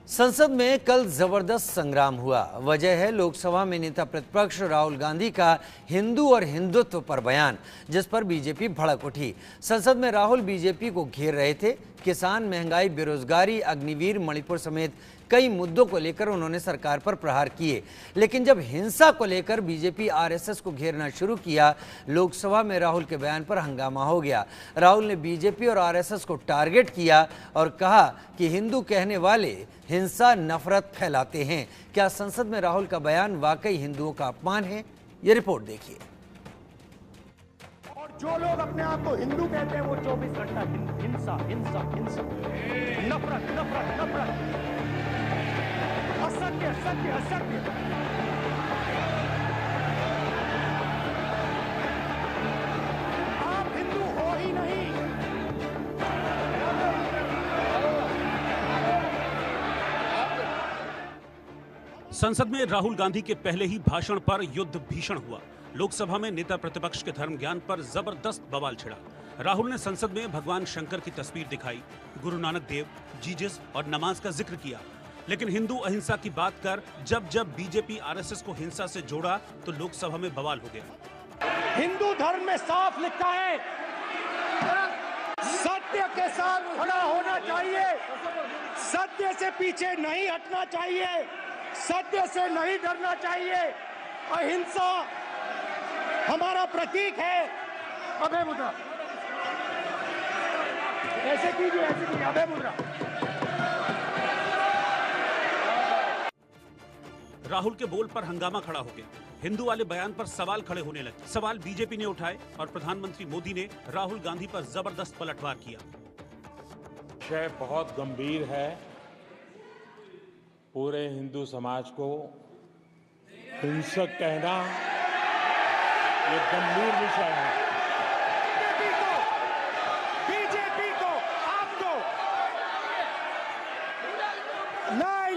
संसद में कल जबरदस्त संग्राम हुआ। वजह है लोकसभा में नेता प्रतिपक्ष राहुल गांधी का हिंदू और हिंदुत्व पर बयान, जिस पर बीजेपी भड़क उठी। संसद में राहुल बीजेपी को घेर रहे थे। किसान, महंगाई, बेरोजगारी, अग्निवीर, मणिपुर समेत कई मुद्दों को लेकर उन्होंने सरकार पर प्रहार किए। लेकिन जब हिंसा को लेकर बीजेपी आरएसएस को घेरना शुरू किया, लोकसभा में राहुल के बयान पर हंगामा हो गया। राहुल ने बीजेपी और आरएसएस को टारगेट किया और कहा कि हिंदू कहने वाले हिंसा, नफरत फैलाते हैं। क्या संसद में राहुल का बयान वाकई हिंदुओं का अपमान है? ये रिपोर्ट देखिए। और जो लोग अपने आप को हिंदू कहते हैं वो 24 घंटा हिंसा हिंसा हिंसा, नफरत नफरत नफरत, असत्य सत्य असत्य। आप हिंदू हो ही नहीं। संसद में राहुल गांधी के पहले ही भाषण पर युद्ध भीषण हुआ। लोकसभा में नेता प्रतिपक्ष के धर्म ज्ञान पर जबरदस्त बवाल छिड़ा। राहुल ने संसद में भगवान शंकर की तस्वीर दिखाई, गुरु नानक देव, जीसस और नमाज का जिक्र किया। लेकिन हिंदू अहिंसा की बात कर जब बीजेपी आरएसएस को हिंसा से जोड़ा तो लोकसभा में बवाल हो गया। हिंदू धर्म में साफ लिखा है, सत्य के साथ खड़ा होना चाहिए, सत्य से पीछे नहीं हटना चाहिए, सत्य से नहीं डरना चाहिए। अहिंसा हमारा प्रतीक है। अभय मुद्रा, ऐसे कीजिए, अभय मुद्रा। राहुल के बोल पर हंगामा खड़ा हो गया। हिंदू वाले बयान पर सवाल खड़े होने लगे। सवाल बीजेपी ने उठाए और प्रधानमंत्री मोदी ने राहुल गांधी पर जबरदस्त पलटवार किया। विषय बहुत गंभीर है। पूरे हिंदू समाज को हिंसक कहना ये गंभीर विषय है। बीजेपी को आपको नहीं,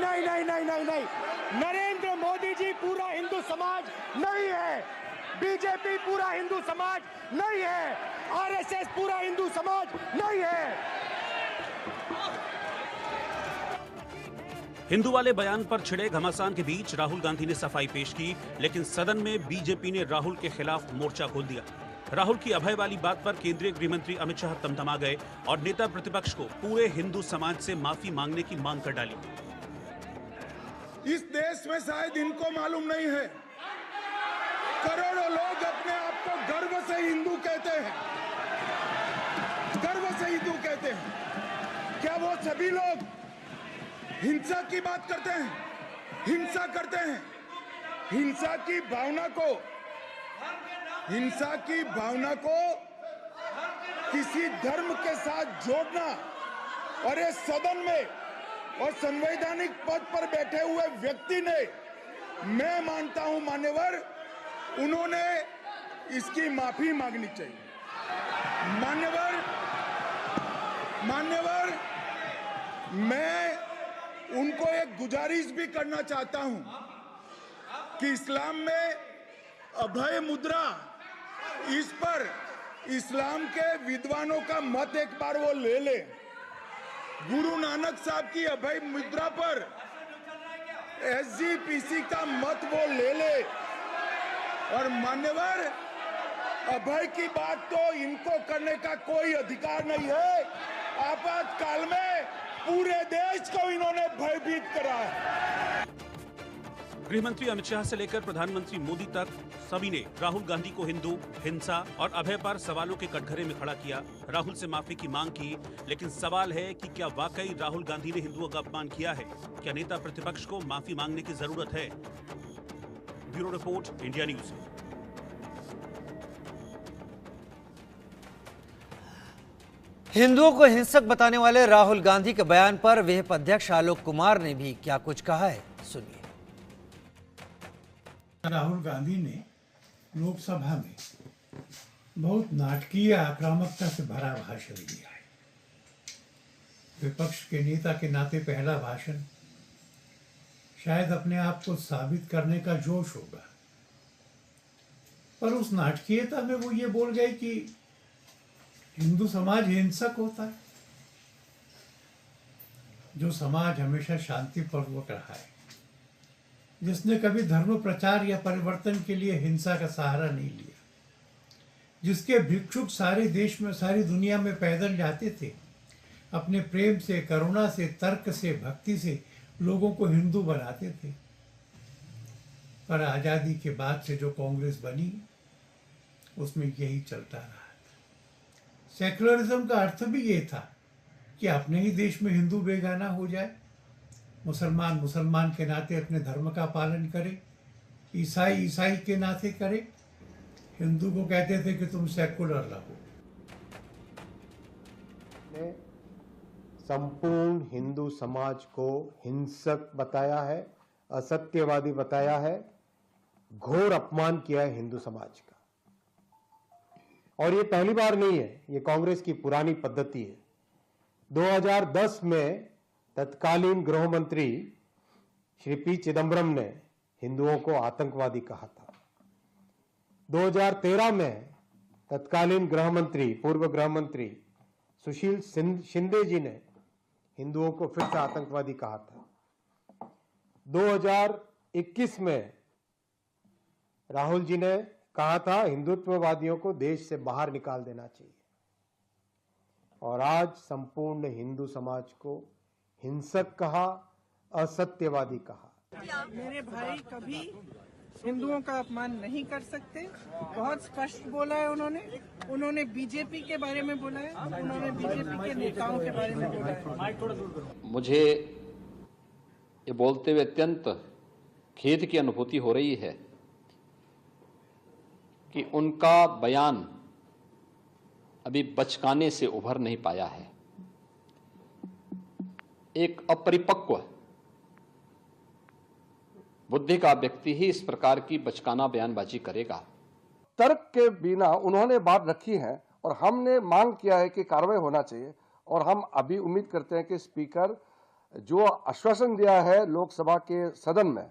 नरेंद्र मोदी जी पूरा हिंदू समाज नहीं है, बीजेपी पूरा हिंदू समाज नहीं है, आरएसएस पूरा हिंदू समाज नहीं है। हिंदू वाले बयान पर छिड़े घमासान के बीच राहुल गांधी ने सफाई पेश की, लेकिन सदन में बीजेपी ने राहुल के खिलाफ मोर्चा खोल दिया। राहुल की अभय वाली बात पर केंद्रीय गृह मंत्री अमित शाह तमतमा गए और नेता प्रतिपक्ष को पूरे हिंदू समाज से माफी मांगने की मांग कर डाली। इस देश में शायद इनको मालूम नहीं है, करोड़ों लोग अपने आप को गर्व से हिंदू कहते हैं, गर्व से हिंदू कहते हैं। क्या वो सभी लोग हिंसा की बात करते हैं, हिंसा करते हैं? हिंसा की भावना को किसी धर्म के साथ जोड़ना, और इस सदन में और संवैधानिक पद पर बैठे हुए व्यक्ति ने, मैं मानता हूं मान्यवर, उन्होंने इसकी माफी मांगनी चाहिए। मान्यवर, मैं उनको एक गुजारिश भी करना चाहता हूं कि इस्लाम में अभय मुद्रा, इस पर इस्लाम के विद्वानों का मत एक बार वो ले ले। गुरु नानक साहब की अभय मुद्रा पर एसजीपीसी का मत वो ले ले। और मान्यवर, अभय की बात तो इनको करने का कोई अधिकार नहीं है। आपातकाल में पूरे देश को इन्होंने भयभीत करा है। गृह मंत्री अमित शाह से लेकर प्रधानमंत्री मोदी तक सभी ने राहुल गांधी को हिंदू, हिंसा और अभय पर सवालों के कटघरे में खड़ा किया। राहुल से माफी की मांग की, लेकिन सवाल है कि क्या वाकई राहुल गांधी ने हिंदुओं का अपमान किया है? क्या नेता प्रतिपक्ष को माफी मांगने की जरूरत है? Bureau report, India news. हिंदुओं को हिंसक बताने वाले राहुल गांधी के बयान पर विहिप अध्यक्ष आलोक कुमार ने भी क्या कुछ कहा है, सुनिए। राहुल गांधी ने लोकसभा में बहुत नाटकीय आक्रामकता से भरा भाषण दिया है। विपक्ष के नेता के नाते पहला भाषण, शायद अपने आप को साबित करने का जोश होगा, पर उस नाटकीयता में वो ये बोल गए कि हिंदू समाज हिंसक होता है। जो समाज हमेशा शांतिपूर्वक रहा है, जिसने कभी धर्म प्रचार या परिवर्तन के लिए हिंसा का सहारा नहीं लिया, जिसके भिक्षुक सारे देश में, सारी दुनिया में पैदल जाते थे, अपने प्रेम से, करुणा से, तर्क से, भक्ति से लोगों को हिंदू बनाते थे। पर आज़ादी के बाद से जो कांग्रेस बनी, उसमें यही चलता रहा था। सेक्युलरिज्म का अर्थ भी ये था कि अपने ही देश में हिंदू बेगाना हो जाए, मुसलमान मुसलमान के नाते अपने धर्म का पालन करे, ईसाई ईसाई के नाते करे। हिंदू को कहते थे कि तुम सेकुलर रहो। संपूर्ण हिंदू समाज को हिंसक बताया है, असत्यवादी बताया है, घोर अपमान किया है हिंदू समाज का। और ये पहली बार नहीं है, ये कांग्रेस की पुरानी पद्धति है। 2010 में तत्कालीन गृह मंत्री श्री पी चिदंबरम ने हिंदुओं को आतंकवादी कहा था। 2013 में तत्कालीन गृह मंत्री, पूर्व गृह मंत्री सुशील शिंदे जी ने हिंदुओं को फिर से आतंकवादी कहा था। 2021 में राहुल जी ने कहा था हिंदुत्ववादियों को देश से बाहर निकाल देना चाहिए। और आज संपूर्ण हिंदू समाज को हिंसक कहा, असत्यवादी कहा। मेरे भाई कभी हिंदुओं का अपमान नहीं कर सकते। बहुत स्पष्ट बोला है उन्होंने बीजेपी के बारे में बोला है, उन्होंने बीजेपी के नेताओं के बारे में बोला है। मुझे ये बोलते हुए अत्यंत खेद की अनुभूति हो रही है कि उनका बयान अभी बचकाने से उभर नहीं पाया है। एक अपरिपक्व बुद्धि का व्यक्ति ही इस प्रकार की बचकाना बयानबाजी करेगा। तर्क के बिना उन्होंने बात रखी है और हमने मांग किया है कि कार्रवाई होना चाहिए। और हम अभी उम्मीद करते हैं कि स्पीकर जो आश्वासन दिया है लोकसभा के सदन में,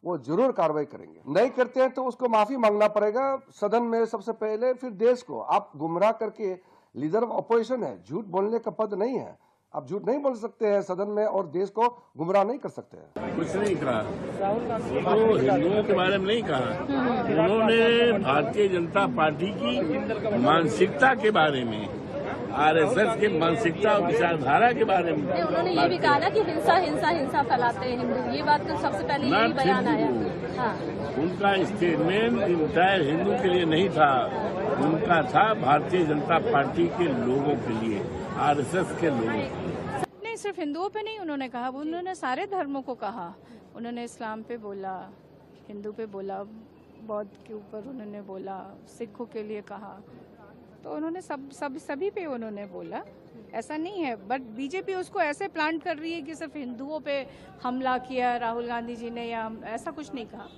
वो जरूर कार्रवाई करेंगे। नहीं करते हैं तो उसको माफी मांगना पड़ेगा सदन में सबसे पहले, फिर देश को। आप गुमराह करके लीडर ऑफ अपोजिशन है, झूठ बोलने का पद नहीं है। आप झूठ नहीं बोल सकते हैं सदन में और देश को गुमराह नहीं कर सकते हैं। कुछ नहीं कहा, तो हिंदुओं के बारे में नहीं कहा। उन्होंने भारतीय जनता पार्टी की मानसिकता के बारे में, आरएसएस की मानसिकता और विचारधारा के बारे में उन्होंने ये भी कहा ना कि हिंसा हिंसा हिंसा फैलाते हैं हिंदू। ये बात तो सबसे पहले यही बयान आया। हाँ। उनका स्टेटमेंट इंटायर हिंदू के लिए नहीं था, उनका था भारतीय जनता पार्टी के लोगों के लिए, आरएसएस के लोगों के लिए। नहीं, सिर्फ हिंदुओं पे नहीं उन्होंने कहा, उन्होंने सारे धर्मों को कहा। उन्होंने इस्लाम पे बोला, हिंदू पे बोला, बौद्ध के ऊपर उन्होंने बोला, सिखों के लिए कहा। तो उन्होंने सभी पे उन्होंने बोला। ऐसा नहीं है, बट बीजेपी उसको ऐसे प्लांट कर रही है कि सिर्फ हिंदुओं पे हमला किया राहुल गांधी जी ने, या ऐसा कुछ नहीं कहा।